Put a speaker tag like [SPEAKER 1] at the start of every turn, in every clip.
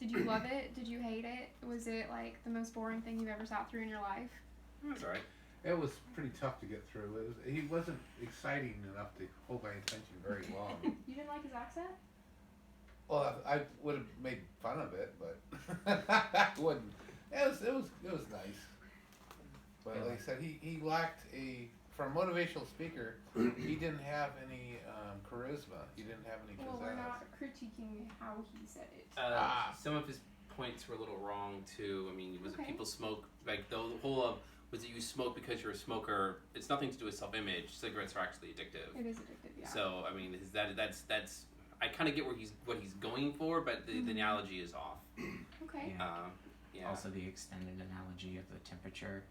[SPEAKER 1] Did you love it? Did you hate it? Was it like the most boring thing you've ever sat through in your life?
[SPEAKER 2] That's all right.
[SPEAKER 3] It was pretty tough to get through. He wasn't exciting enough to hold my attention very long.
[SPEAKER 1] You didn't like his accent?
[SPEAKER 3] Well, I would have made fun of it, but I wouldn't. It was nice. But like I said, he lacked for a motivational speaker. He didn't have any charisma. He didn't have any
[SPEAKER 1] Well,
[SPEAKER 3] pizzazz.
[SPEAKER 1] we're not critiquing how he said it.
[SPEAKER 2] Some of his points were a little wrong too. I mean, was it
[SPEAKER 1] Okay.
[SPEAKER 2] people smoke like the whole was it you smoke because you're a smoker? It's nothing to do with self-image. Cigarettes are actually addictive.
[SPEAKER 1] It is addictive, yeah.
[SPEAKER 2] So I mean, that's I kind of get what he's going for, but the analogy is off.
[SPEAKER 1] Okay.
[SPEAKER 4] Yeah.
[SPEAKER 2] Yeah.
[SPEAKER 4] Also, the extended analogy of the temperature.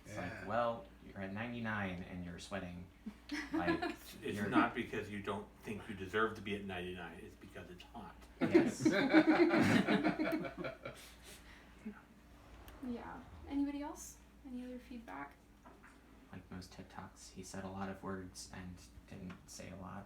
[SPEAKER 4] It's
[SPEAKER 3] Yeah.
[SPEAKER 4] like, well, you're at 99 and you're sweating. Like,
[SPEAKER 5] It's
[SPEAKER 4] you're
[SPEAKER 5] not because you don't think you deserve to be at 99. It's because it's hot.
[SPEAKER 4] Yes.
[SPEAKER 1] Yeah. Anybody else? Any other feedback?
[SPEAKER 4] Like most TED Talks, he said a lot of words and didn't say a lot.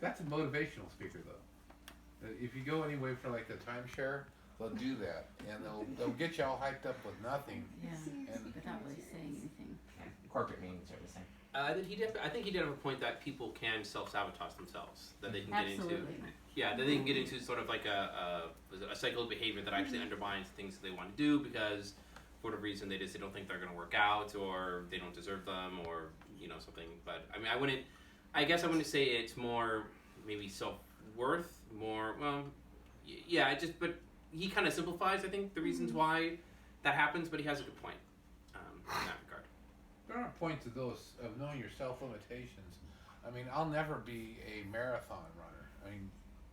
[SPEAKER 3] That's a motivational speaker, though. If you go anyway for like the timeshare, they'll do that, and they'll get you all hyped up with nothing.
[SPEAKER 6] Yeah,
[SPEAKER 3] And
[SPEAKER 6] without really saying anything.
[SPEAKER 4] Yeah. Corporate meetings are the same.
[SPEAKER 2] I think he did have a point that people can self-sabotage themselves. That they can get into.
[SPEAKER 6] Absolutely.
[SPEAKER 2] Yeah, that they can get into sort of like a cycle of behavior that actually undermines things that they want to do because for whatever reason they don't think they're going to work out or they don't deserve them or something. But I mean, I guess I wouldn't say it's more maybe self-worth, more but he kind of simplifies I think the reasons why that happens, but he has a good point in that regard.
[SPEAKER 3] there are points of those of knowing your self limitations. I mean, I'll never be a marathon runner. I mean,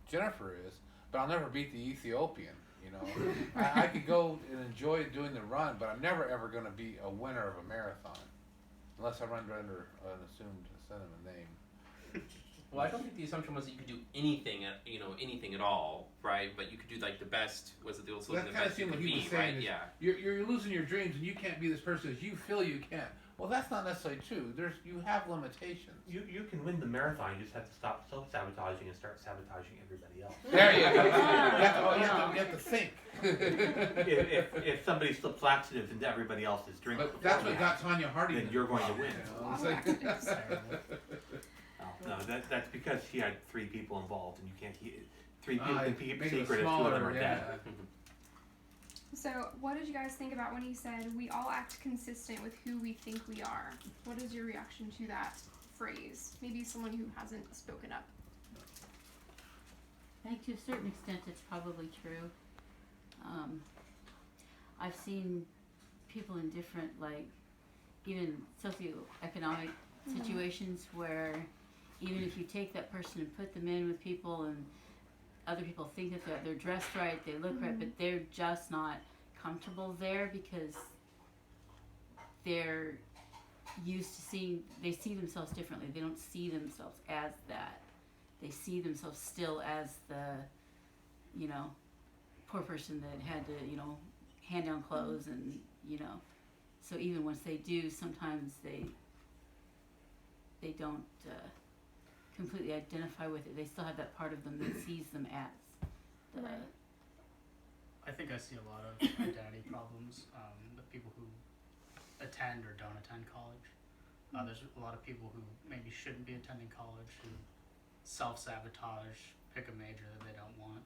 [SPEAKER 3] Jennifer is, but I'll never beat the Ethiopian. I could go and enjoy doing the run, but I'm never ever going to be a winner of a marathon, unless I run under an assumed synonym name.
[SPEAKER 2] Well, I don't think the assumption was that you could do anything at all, right? But you could do like the best. Was it the old slogan?
[SPEAKER 3] That
[SPEAKER 2] The
[SPEAKER 3] kind of
[SPEAKER 2] best you
[SPEAKER 3] seemed what
[SPEAKER 2] could
[SPEAKER 3] he was
[SPEAKER 2] be,
[SPEAKER 3] saying.
[SPEAKER 2] right?
[SPEAKER 3] Is
[SPEAKER 2] Yeah.
[SPEAKER 3] you're losing your dreams, and you can't be this person as you feel you can. Well, that's not necessarily true. You have limitations.
[SPEAKER 5] You can win the marathon. You just have to stop self-sabotaging and start sabotaging everybody else.
[SPEAKER 3] There you go. You have to think.
[SPEAKER 5] if somebody slips laxatives into everybody else's drink,
[SPEAKER 3] But that's what got Tanya Harding.
[SPEAKER 5] then you're going to win.
[SPEAKER 3] It's like-
[SPEAKER 5] No, that's because she had 3 people involved, and you can't keep 3 people
[SPEAKER 3] Ah,
[SPEAKER 5] can keep
[SPEAKER 3] make it
[SPEAKER 5] secret if 2 of them
[SPEAKER 3] smaller,
[SPEAKER 5] are dead.
[SPEAKER 3] yeah.
[SPEAKER 1] So, what did you guys think about when he said, we all act consistent with who we think we are? What is your reaction to that phrase? Maybe someone who hasn't spoken up.
[SPEAKER 6] I think to a certain extent it's probably true. I've seen people in different, like, even socioeconomic situations where even if you take that person and put them in with people and other people think that they're dressed right, they look right, but they're just not comfortable there because they're used to they see themselves differently. They don't see themselves as that. They see themselves still as the, poor person that had to, hand down clothes and, so even once they do, sometimes they don't completely identify with it. They still have that part of them that sees them as the,
[SPEAKER 1] Right.
[SPEAKER 7] I think I see a lot of identity problems with people who attend or don't attend college. There's a lot of people who maybe shouldn't be attending college who self-sabotage, pick a major that they don't want,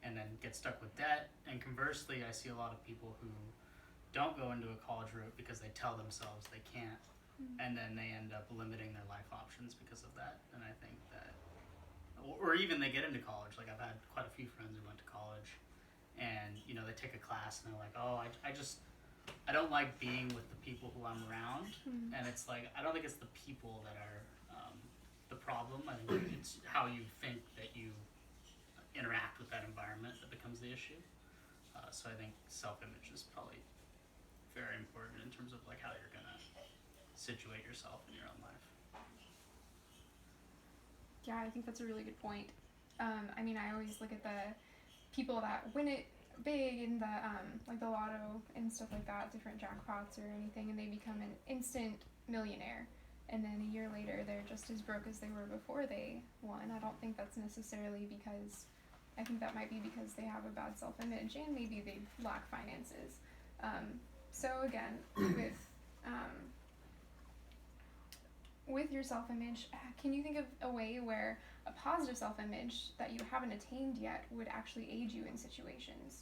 [SPEAKER 7] and then get stuck with debt. And conversely, I see a lot of people who don't go into a college route because they tell themselves they can't, and then they end up limiting their life options because of that. And I think that, or even they get into college. Like I've had quite a few friends who went to college, and they take a class and they're like, oh, I don't like being with the people who I'm around. And it's like, I don't think it's the people that are the problem. I think it's how you think that you interact with that environment that becomes the issue. So I think self-image is probably very important in terms of like how you're gonna situate yourself in your own life.
[SPEAKER 1] Yeah, I think that's a really good point. I mean, I always look at the people that win it big in the like the lotto and stuff like that, different jackpots or anything, and they become an instant millionaire. And then a year later, they're just as broke as they were before they won. I don't think that's necessarily because I think that might be because they have a bad self-image and maybe they lack finances. So again, with your self-image, can you think of a way where a positive self-image that you haven't attained yet would actually aid you in situations?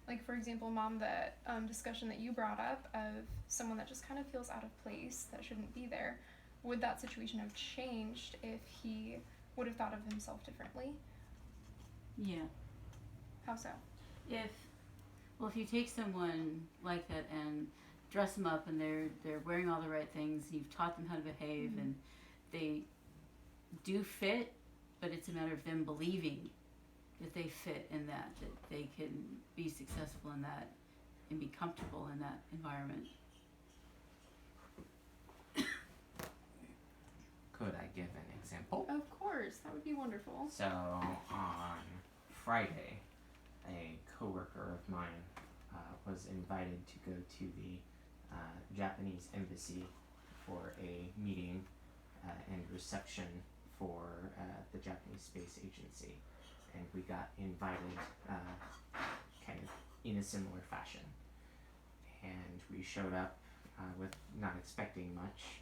[SPEAKER 1] Like, for example, Mom, the discussion that you brought up of someone that just kind of feels out of place, that shouldn't be there, would that situation have changed if he would have thought of himself differently?
[SPEAKER 6] Yeah.
[SPEAKER 1] How so?
[SPEAKER 6] If you take someone like that and dress them up and they're wearing all the right things, you've taught them how to behave, and they do fit, but it's a matter of them believing that they fit in that they can be successful in that and be comfortable in that environment.
[SPEAKER 4] Could I give an example?
[SPEAKER 1] Of course, that would be wonderful.
[SPEAKER 4] So on Friday, a coworker of mine was invited to go to the Japanese embassy for a meeting and reception for the Japanese Space Agency, and we got invited kind of in a similar fashion. And we showed up with not expecting much,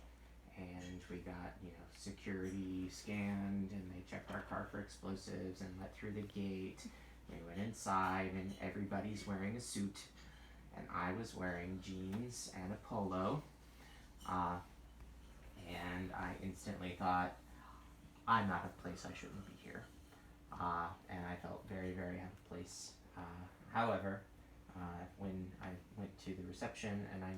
[SPEAKER 4] and we got, security scanned, and they checked our car for explosives and let through the gate. We went inside, and everybody's wearing a suit, and I was wearing jeans and a polo, and I instantly thought, I'm out of place, I shouldn't be here, and I felt very, very out of place. However, when I went to the reception and I